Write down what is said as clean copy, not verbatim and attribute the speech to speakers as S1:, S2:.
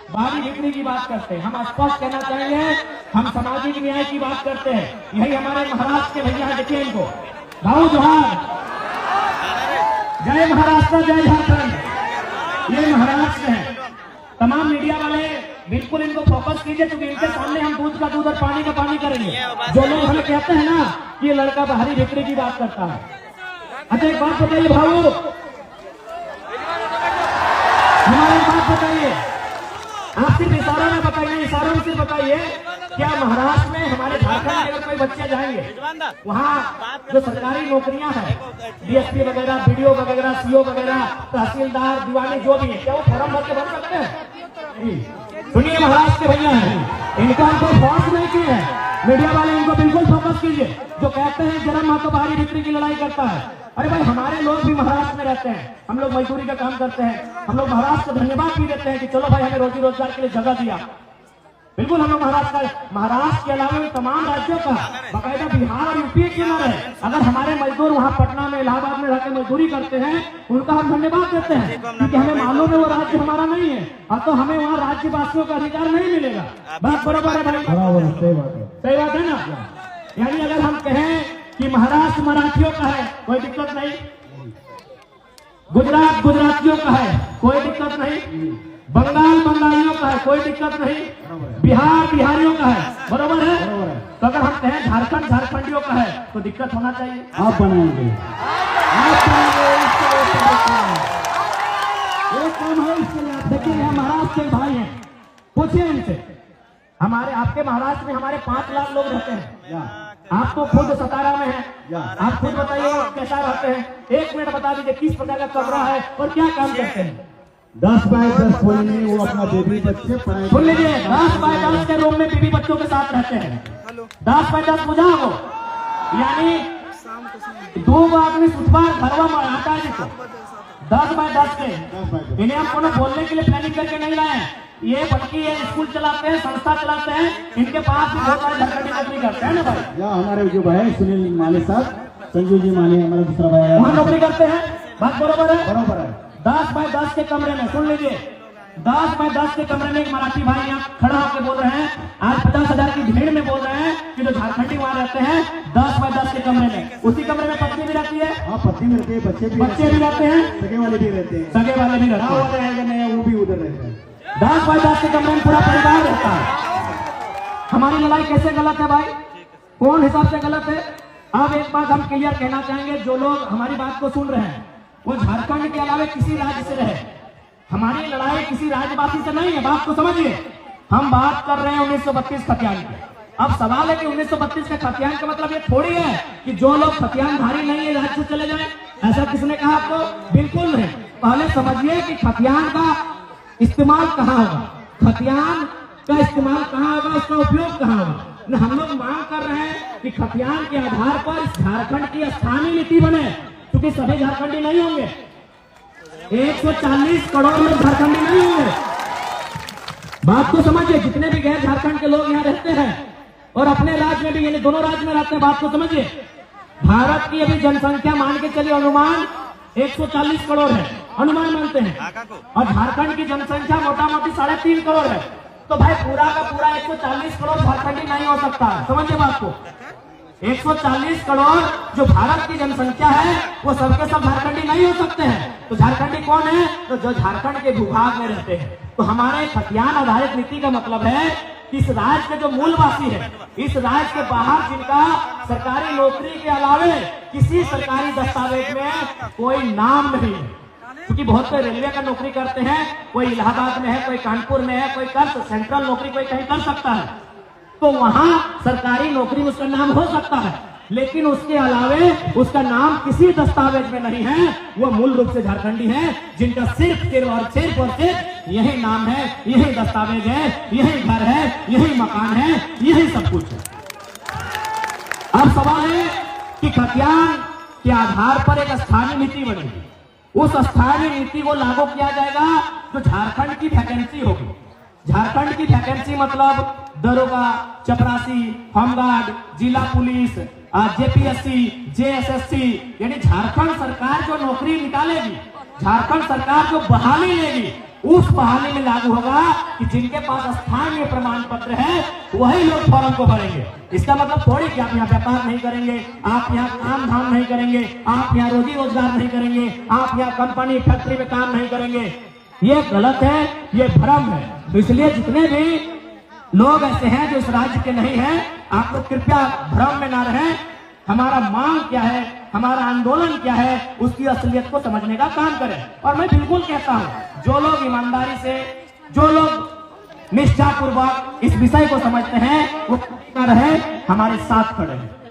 S1: बाहरी बिक्री की बात करते हैं। हम स्पष्ट कहना चाहेंगे, हम सामाजिक न्याय की बात करते हैं। यही हमारे महाराष्ट्र के भैया देखिए इनको, भाऊ जोहार, जय महाराष्ट्र जय झारखंड। ये महाराष्ट्र है। तमाम मीडिया वाले बिल्कुल इनको फोकस कीजिए, क्योंकि इनके सामने हम दूध का दूध और पानी का पानी करेंगे। जो लोग हमें कहते हैं ना कि ये लड़का बाहरी बिक्री की बात करता है। अच्छा एक बात बताइए भाऊ, हमारी बात बताइए, आप सिर्फ इशारों में बताइए, इशारों में सिर्फ बताइए, क्या महाराष्ट्र में हमारे झारखंड के अगर कोई बच्चे जाएंगे वहाँ जो सरकारी नौकरियां हैं, डीएसपी वगैरह, बीडीओ वगैरह, सीओ वगैरह, तहसीलदार, दीवानी जो भी है, क्या वो फॉर्म भर के भर सकते हैं? सुनिए महाराष्ट्र के भैया हैं, इनको हमको फोर्स नहीं की है। मीडिया वाले इनको बिल्कुल फोकस कीजिए। जो कहते हैं जन्म माँ तो बाहरी बिक्री की लड़ाई करता है, अरे भाई हमारे लोग भी महाराष्ट्र में रहते हैं, हम लोग मजदूरी का काम करते हैं, हम लोग महाराष्ट्र को धन्यवाद भी देते हैं कि चलो भाई हमें रोजी रोजगार के लिए जगह दिया। बिल्कुल हम लोग महाराष्ट्र के अलावा तमाम राज्यों का, बाकायदा बिहार और यूपी के ना रहे, अगर हमारे मजदूर वहाँ पटना में, इलाहाबाद में रहकर मजदूरी करते हैं, उनका हम धन्यवाद देते हैं, क्योंकि हमें मालूम है वो राज्य हमारा नहीं है, अब तो हमें वहाँ राज्यवासियों का अधिकार नहीं मिलेगा। बात बराबर है भाई, सही बात है ना। यानी अगर हम कहें कि महाराष्ट्र मराठियों का है, कोई दिक्कत नहीं, गुजरात गुजरातियों का है, कोई दिक्कत नहीं, बंगाल बंगालियों का है, कोई दिक्कत नहीं, बिहार बिहारियों का है, बरोबर है। तो अगर हम कहें झारखंड झारखंडियों का है तो दिक्कत होना चाहिए।
S2: आप बनाएंगे,
S1: देखिए यहाँ महाराष्ट्र के भाई हैं, पूछिए इनसे। हमारे आपके महाराष्ट्र में हमारे 5 लाख लोग रहते हैं, आप तो खुद सतारा में हैं, आप खुद बताइए कैसा रहते हैं। 1 मिनट बता दीजिए किस प्रकार का कमरा है और क्या काम करते हैं।
S2: 10 बाय 10 बोलेंगे, वो अपना बेबी बच्चे पढ़ाएंगे।
S1: सुन लीजिए, 10 बाय 10 के रूम में बीवी बच्चों के साथ रहते हैं। 10 बाय 10 बुझा हो, यानी 2 आदमी सुधवार भरवा माता जी को 10 बाय 10 के। इन्हें हम कोनो बोलने के लिए प्लानिंग करके नहीं लाए हैं, ये बल्कि ये स्कूल चलाते हैं, संस्था चलाते हैं, इनके पास भी बहुत सारे झारखंडी नौकरी करते हैं ना भाई।
S2: या हमारे जो भाई सुनील माले साहब, संजू जी माले हमारा दूसरा भाई है,
S1: वहाँ नौकरी करते हैं। बात बरोबर है,
S2: बराबर है।
S1: 10 बाय 10 के कमरे में, सुन लीजिए, 10 बाय 10 के कमरे में एक मराठी भाई यहाँ खड़ा होकर बोल रहे हैं, आज 50,000 की भीड़ में बोल रहे हैं कि जो झारखंडी वहाँ रहते हैं 10 बाय 10 के कमरे में, उसी कमरे में पत्नी भी रहती है।
S2: हाँ, पत्नी भी रहती है, बच्चे भी
S1: रहते हैं,
S2: सगे वाले भी रहते हैं,
S1: सगे वाले भी रहते हैं,
S2: रहेगा नहीं वो भी उधर रहते हैं।
S1: 10 बाय 10 के कमरे में पूरा परिवार रहता है। हमारी लड़ाई कैसे गलत है भाई, कौन हिसाब से गलत है? अब एक बात हम क्लियर कहना चाहेंगे, जो लोग हमारी बात को सुन रहे हैं वो झारखंड के अलावा किसी राज्य से रहे, हमारी लड़ाई किसी राज्यवासी से नहीं है। बात को समझिए, हम बात कर रहे हैं 1932 खतियान की। अब सवाल है कि 1932 का खतियान का मतलब ये थोड़ी है कि जो लोग खतियानधारी नहीं है राज्य से चले जाएं, ऐसा किसने कहा आपको? बिल्कुल नहीं। पहले समझिए कि खतियान का इस्तेमाल कहाँ होगा, खतियान का इस्तेमाल कहाँ होगा, उसका उपयोग कहाँ होगा। हम लोग मांग कर रहे हैं कि खतियान के आधार पर इस झारखंड की स्थानीय नीति बने, क्योंकि सभी झारखंडी नहीं होंगे, 140 करोड़ लोग झारखंडी नहीं होंगे। बात को समझिए, जितने भी गैर झारखंड के लोग यहाँ रहते हैं और अपने राज्य में भी, यानी दोनों राज्य में रहते हैं, बात को समझिए। भारत की अभी जनसंख्या मान के चलिए अनुमान 140 करोड़ है, अनुमान मानते हैं, और झारखंड की जनसंख्या मोटा मोटी 3.5 करोड़ है। तो भाई पूरा का पूरा 140 करोड़ झारखंडी नहीं हो सकता, समझिए बात को। 140 करोड़ जो भारत की जनसंख्या है वो सबके सब झारखंडी नहीं हो सकते हैं। तो झारखंडी कौन है? तो जो झारखंड के भूभाग में रहते हैं। तो हमारे खतियान आधारित नीति का मतलब है कि इस राज्य के जो मूलवासी है, इस राज्य के बाहर जिनका सरकारी नौकरी के अलावे किसी सरकारी दस्तावेज में कोई नाम नहीं है, क्योंकि बहुत कोई रेलवे का नौकरी करते हैं, कोई इलाहाबाद में है, कोई कानपुर में है, कोई कर सेंट्रल नौकरी कोई कहीं कर सकता है, तो वहां सरकारी नौकरी उसका नाम हो सकता है, लेकिन उसके अलावे उसका नाम किसी दस्तावेज में नहीं है। वो मूल रूप से झारखंडी है, जिनका सिर्फ और सिर्फ यही नाम है, यही दस्तावेज है, यही घर है, यही मकान है, यही सब कुछ है। अब सवाल है कि खतियान के आधार पर एक स्थानीय नीति बनेगी, उस स्थानीय नीति को लागू किया जाएगा तो झारखंड की वैकेंसी होगी। झारखंड की वैकेंसी मतलब दरोगा, चपरासी, होमगार्ड, जिला पुलिस, जेपीएससी, जेएसएससी, यानी झारखंड सरकार जो नौकरी निकालेगी, झारखंड सरकार जो बहाली लेगी, उस बहाने में लागू होगा कि जिनके पास स्थानीय प्रमाण पत्र है वही लोग फॉर्म को भरेंगे। इसका मतलब थोड़ी कि आप यहाँ व्यापार नहीं करेंगे, आप यहाँ काम धाम नहीं करेंगे, आप यहाँ रोजी रोजगार नहीं करेंगे, आप यहाँ कंपनी फैक्ट्री में काम नहीं करेंगे। ये गलत है, ये भ्रम है। तो इसलिए जितने भी लोग ऐसे हैं जो इस राज्य के नहीं हैं, आप लोग कृपया भ्रम में ना रहें। हमारा मांग क्या है, हमारा आंदोलन क्या है, उसकी असलियत को समझने का काम करें। और मैं बिल्कुल कहता हूं, जो लोग ईमानदारी से, जो लोग निष्ठापूर्वक इस विषय को समझते हैं वो रहे, हमारे साथ खड़े हैं।